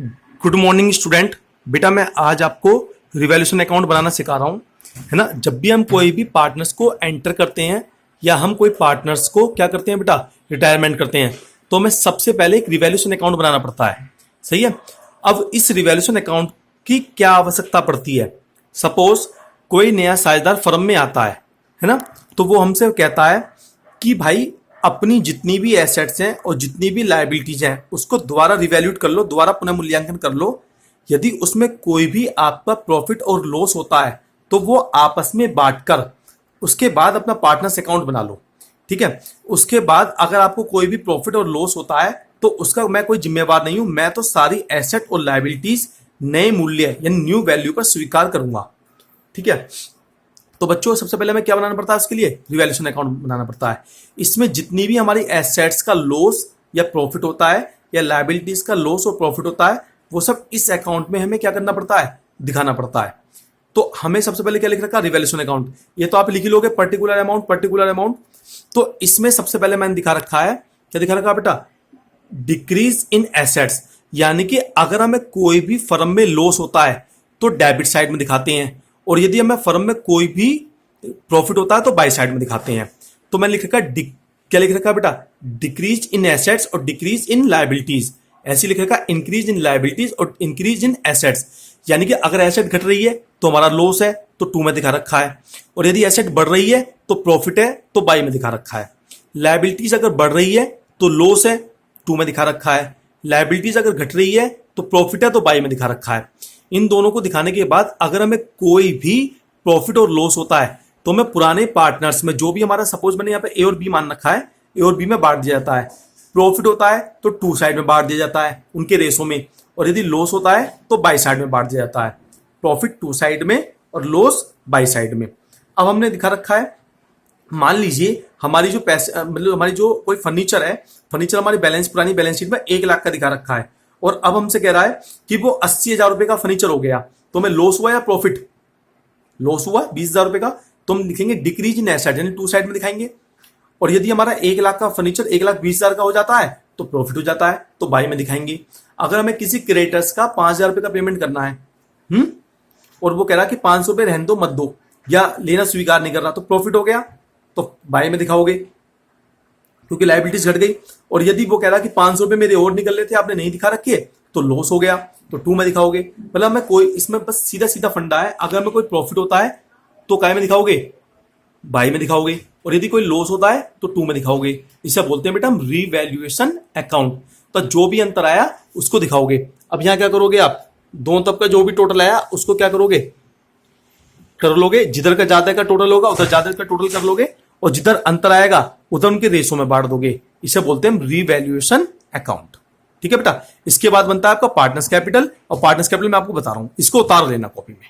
Good morning student. बेटा मैं आज आपको रिवैल्यूएशन अकाउंट बनाना सिखा रहा हूँ, है ना। जब भी हम कोई भी पार्टनर्स को एंटर करते हैं या हम कोई पार्टनर्स को क्या करते हैं बेटा, रिटायरमेंट करते हैं, तो हमें सबसे पहले एक रिवैल्यूएशन अकाउंट बनाना पड़ता है। सही है। अब इस रिवैल्यूएशन अकाउंट की क्या आवश्यकता पड़ती है। सपोज कोई नया साझेदार फर्म में आता है ना, तो वो हमसे कहता है कि भाई अपनी जितनी भी एसेट्स हैं और जितनी भी लायबिलिटीज हैं उसको दोबारा रिवैल्यूट कर लो, दोबारा पुनः मूल्यांकन कर लो। यदि उसमें कोई भी आपका प्रॉफिट और लॉस होता है तो वो आपस में बांटकर उसके बाद अपना पार्टनर्स अकाउंट बना लो। ठीक है। उसके बाद अगर आपको कोई भी प्रॉफिट और लॉस होता है तो उसका मैं कोई जिम्मेवार नहीं हूं, मैं तो सारी एसेट और लायबिलिटीज नए मूल्य यानी न्यू वैल्यू पर स्वीकार करूंगा। ठीक है। तो बच्चों सबसे पहले हमें क्या बनाना पड़ता है, इसके लिए रिवैल्यूएशन अकाउंट बनाना पड़ता है। इसमें जितनी भी हमारी एसेट्स का लॉस या प्रॉफिट होता है या लायबिलिटीज का लॉस और प्रॉफिट होता है वो सब इस अकाउंट में हमें क्या करना पड़ता है, दिखाना पड़ता है। तो हमें सबसे पहले क्या लिख रखा, रिवैल्यूएशन अकाउंट। ये तो आप लिख ही लोगे पर्टिकुलर अमाउंट पर्टिकुलर अमाउंट। तो इसमें सबसे पहले मैंने दिखा रखा है, क्या दिखा रखा बेटा, डिक्रीज इन एसेट्स। यानी कि अगर हमें कोई भी फर्म में लॉस होता है तो डेबिट साइड में दिखाते हैं, और यदि हमें फर्म में कोई भी प्रॉफिट होता है तो बाई साइड में दिखाते हैं। तो मैंने लिख रखा, क्या लिख रखा बेटा, डिक्रीज इन एसेट्स और डिक्रीज इन लायबिलिटीज। ऐसे लिख रखा इंक्रीज इन लायबिलिटीज और इंक्रीज इन एसेट्स। यानी कि अगर एसेट घट रही है तो हमारा लॉस है तो 2 में दिखा रखा है, और यदि एसेट बढ़ रही है तो प्रॉफिट है तो बाई में दिखा रखा है। लायबिलिटीज अगर बढ़ रही है तो लॉस है, 2 में दिखा रखा है। लायबिलिटीज अगर घट रही है तो प्रॉफिट है तो बाई में दिखा रखा है। इन दोनों को दिखाने के बाद अगर हमें कोई भी प्रॉफिट और लॉस होता है तो हमें पुराने पार्टनर्स में जो भी हमारा, सपोज मैंने यहाँ पे ए और बी मान रखा है, ए और बी में बांट दिया जाता है। प्रॉफिट होता है तो 2 साइड में बांट दिया जाता है उनके रेशो में, और यदि लॉस होता है तो बाई साइड में बांट दिया जाता है। प्रॉफिट 2 साइड में और लॉस बाई साइड में। अब हमने दिखा रखा है, मान लीजिए हमारी जो पैसे, मतलब हमारी जो कोई फर्नीचर है, फर्नीचर हमारी बैलेंस, पुरानी बैलेंस शीट में 1 लाख का दिखा रखा है, और अब हमसे कह रहा है कि वो 80,000 रुपए का फर्नीचर हो गया, तो हमें लॉस हुआ या प्रॉफिट। लॉस हुआ 20,000 रुपए का, तो हम लिखेंगे डिक्रीज इन एसेट, यानी 2 साइड में दिखाएंगे। और यदि हमारा 1 लाख का फर्नीचर 1,20,000 का हो जाता है तो प्रॉफिट हो जाता है तो बाई में दिखाएंगे। अगर हमें किसी क्रेडिटर्स का 5,000 रुपए का पेमेंट करना है, और वो कह रहा है कि 500 रुपए रहने दो मत दो, या लेना स्वीकार नहीं कर रहा, तो प्रॉफिट हो गया तो बाई में दिखाओगे क्योंकि लायबिलिटीज घट गई। और यदि वो कह रहा है कि 500 रुपए मेरे और निकल रहे थे आपने नहीं दिखा रखे तो लॉस हो गया तो 2 में दिखाओगे। मतलब मैं कोई, इसमें बस सीधा सीधा फंडा है, अगर हमें कोई प्रॉफिट होता है तो काय में दिखाओगे, बाई में दिखाओगे, और यदि कोई लॉस होता है तो 2 में दिखाओगे। इसे बोलते हैं बेटा हम रिवैल्यूएशन अकाउंट। तो जो भी अंतर आया उसको दिखाओगे। अब यहां क्या करोगे आप, दोनों तरफ का जो भी टोटल आया उसको क्या करोगे, कर लोगे। जिधर का ज्यादा का टोटल होगा उधर ज्यादा का टोटल कर लोगे, और जिधर अंतर आएगा उधर उनके रेशो में बांट दोगे। इसे बोलते हैं रिवैल्यूएशन अकाउंट। ठीक है बेटा। इसके बाद बनता है आपका पार्टनर्स कैपिटल, और पार्टनर्स कैपिटल मैं आपको बता रहा हूं, इसको उतार लेना कॉपी में।